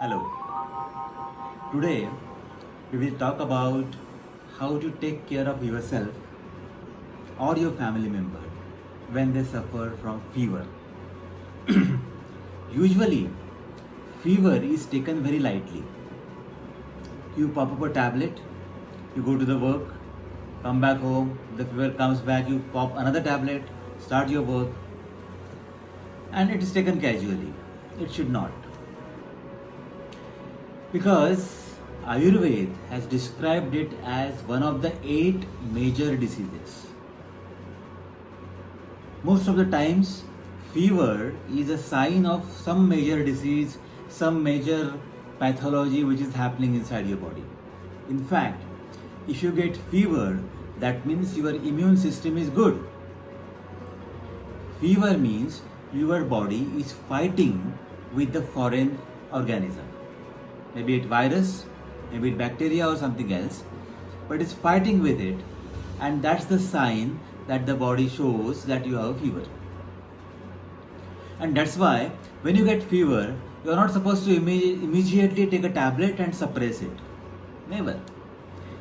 Hello. Today we will talk about how to take care of yourself or your family member when they suffer from fever. Usually, fever is taken very lightly. You pop up a tablet, you go to the work, come back home, the fever comes back, you pop another tablet, start your work, and it is taken casually. It should not. Because Ayurveda has described it as one of the 8 major diseases. Most of the times, fever is a sign of some major disease, some major pathology which is happening inside your body. In fact, if you get fever, that means your immune system is good. Fever means your body is fighting with the foreign organism. Maybe it virus, maybe it bacteria or something else, but it's fighting with it, and that's the sign that the body shows that you have a fever. And that's why when you get fever, you're not supposed to immediately take a tablet and suppress it. Never.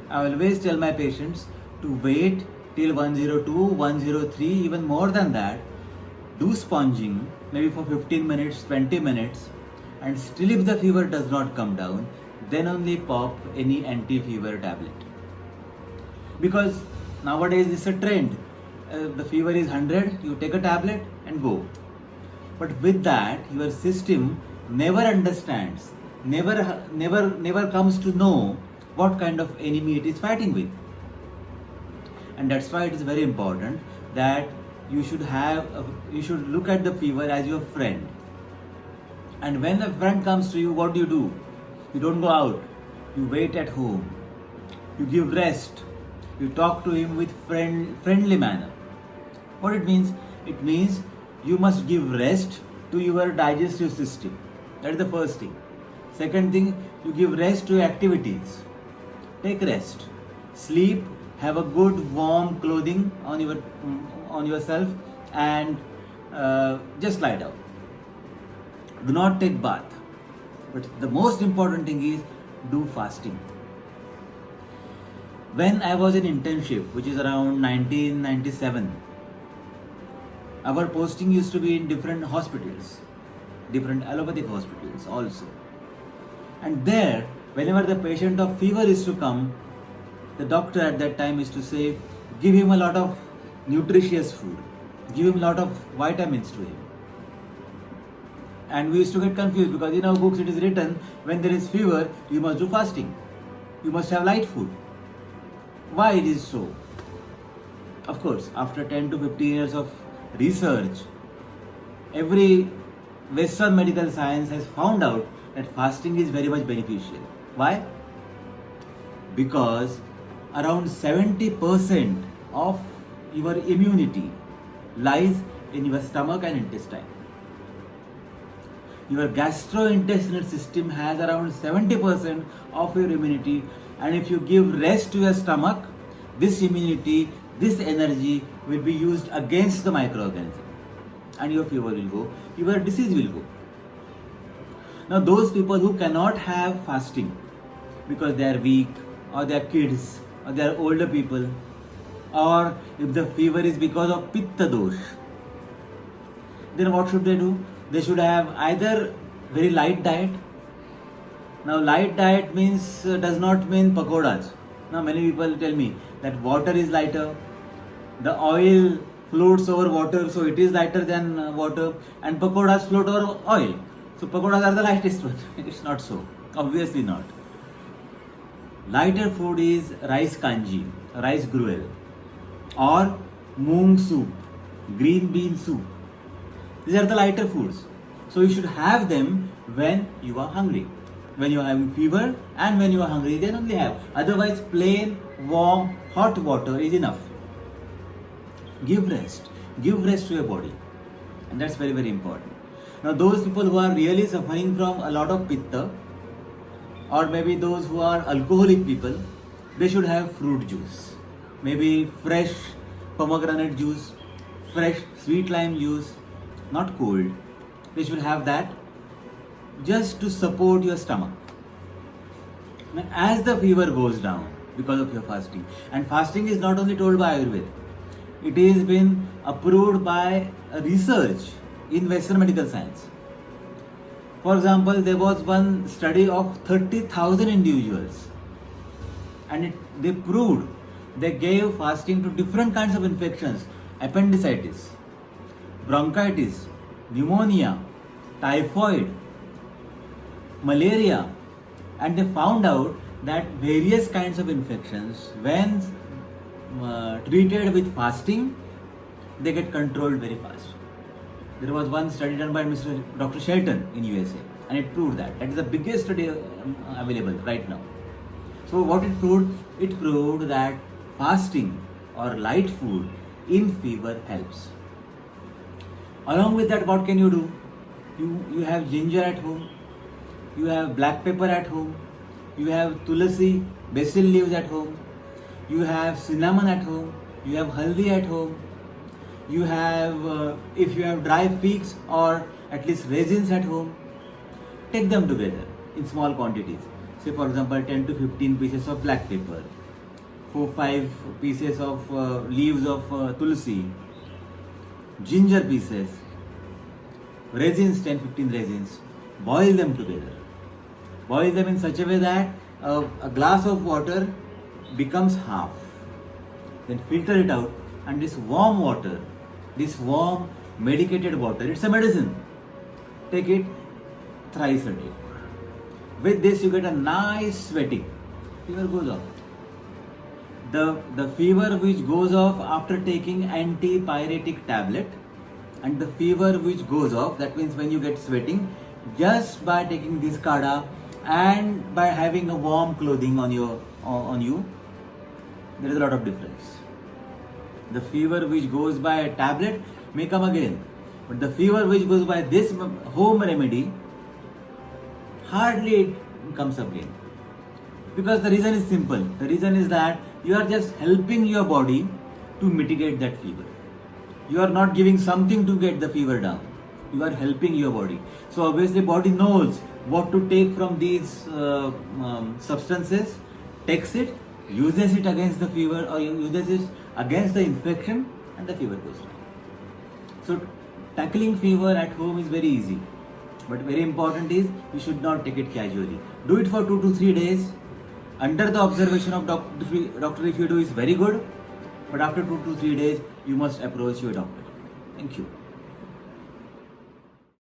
I always tell my patients to wait till 102, 103, even more than that. Do sponging, maybe for 15 minutes, 20 minutes, and still if the fever does not come down, then only pop any anti-fever tablet. Because nowadays it's a trend. The fever is 100, you take a tablet and go. But with that, your system never understands, never comes to know what kind of enemy it is fighting with. And that's why it is very important that you should look at the fever as your friend. And when a friend comes to you, what do? You don't go out. You wait at home. You give rest. You talk to him with friendly manner. What it means? It means you must give rest to your digestive system. That is the first thing. Second thing, you give rest to your activities. Take rest. Sleep. Have a good warm clothing on yourself, and just lie down. Do not take bath. But the most important thing is do fasting. When I was in internship, which is around 1997, our posting used to be in different hospitals, different allopathic hospitals also. And there, whenever the patient of fever is to come, the doctor at that time is to say, give him a lot of nutritious food, give him a lot of vitamins to him. And we used to get confused because in our books it is written, when there is fever, you must do fasting. You must have light food. Why it is so? Of course, after 10 to 15 years of research, every Western medical science has found out that fasting is very much beneficial. Why? Because around 70% of your immunity lies in your stomach and intestine. Your gastrointestinal system has around 70% of your immunity, and if you give rest to your stomach, this immunity, this energy will be used against the microorganism, and your fever will go, your disease will go. Now those people who cannot have fasting because they are weak, or they are kids, or they are older people, or if the fever is because of pitta dosh, then what should they do? They should have either very light diet. Now light diet does not mean pakoras. Now many people tell me that water is lighter, the oil floats over water, so it is lighter than water, and pakoras float over oil. So pakoras are the lightest one. It's not so. Obviously not. Lighter food is rice kanji, rice gruel, or moong soup, green bean soup. These are the lighter foods. So you should have them when you are hungry. When you are having fever and when you are hungry, then only have. Otherwise, plain, warm, hot water is enough. Give rest. Give rest to your body. And that's very, very important. Now, those people who are really suffering from a lot of pitta, or maybe those who are alcoholic people, they should have fruit juice. Maybe fresh pomegranate juice, fresh sweet lime juice, not cold. They should have that. just to support your stomach. Now, as the fever goes down because of your fasting, and fasting is not only told by Ayurveda, it is been approved by research in Western medical science. For example, there was one study of 30,000 individuals, and they proved they gave fasting to different kinds of infections: appendicitis, bronchitis, pneumonia, typhoid, malaria, and they found out that various kinds of infections, when treated with fasting, they get controlled very fast. There was one study done by Dr. Shelton in USA, and it proved that. That is the biggest study available right now. So what it proved? It proved that fasting or light food in fever helps. Along with that, what can you do? You have ginger at home, you have black pepper at home, you have tulasi, basil leaves at home, you have cinnamon at home, you have haldi at home, you have, if you have dry figs or at least raisins at home, take them together in small quantities. Say for example 10 to 15 pieces of black pepper, 4-5 pieces of leaves of tulsi, ginger pieces, raisins, 10-15 raisins, boil them together. Boil them in such a way that a glass of water becomes half. Then filter it out, and this warm water, this warm medicated water, it's a medicine. Take it thrice a day. With this you get a nice sweating. Fever goes off. The fever which goes off after taking antipyretic tablet, and the fever which goes off, that means when you get sweating, just by taking this kada and by having a warm clothing on you, there is a lot of difference. The fever which goes by a tablet may come again, but the fever which goes by this home remedy, hardly it comes again. Because the reason is simple. The reason is that you are just helping your body to mitigate that fever. You are not giving something to get the fever down. You are helping your body. So obviously body knows what to take from these substances, takes it, uses it against the fever or uses it against the infection, and the fever goes down. So tackling fever at home is very easy. But very important is you should not take it casually. Do it for 2 to 3 days. Under the observation of doctor, if you do, is very good. But after 2 to 3 days, you must approach your doctor. Thank you.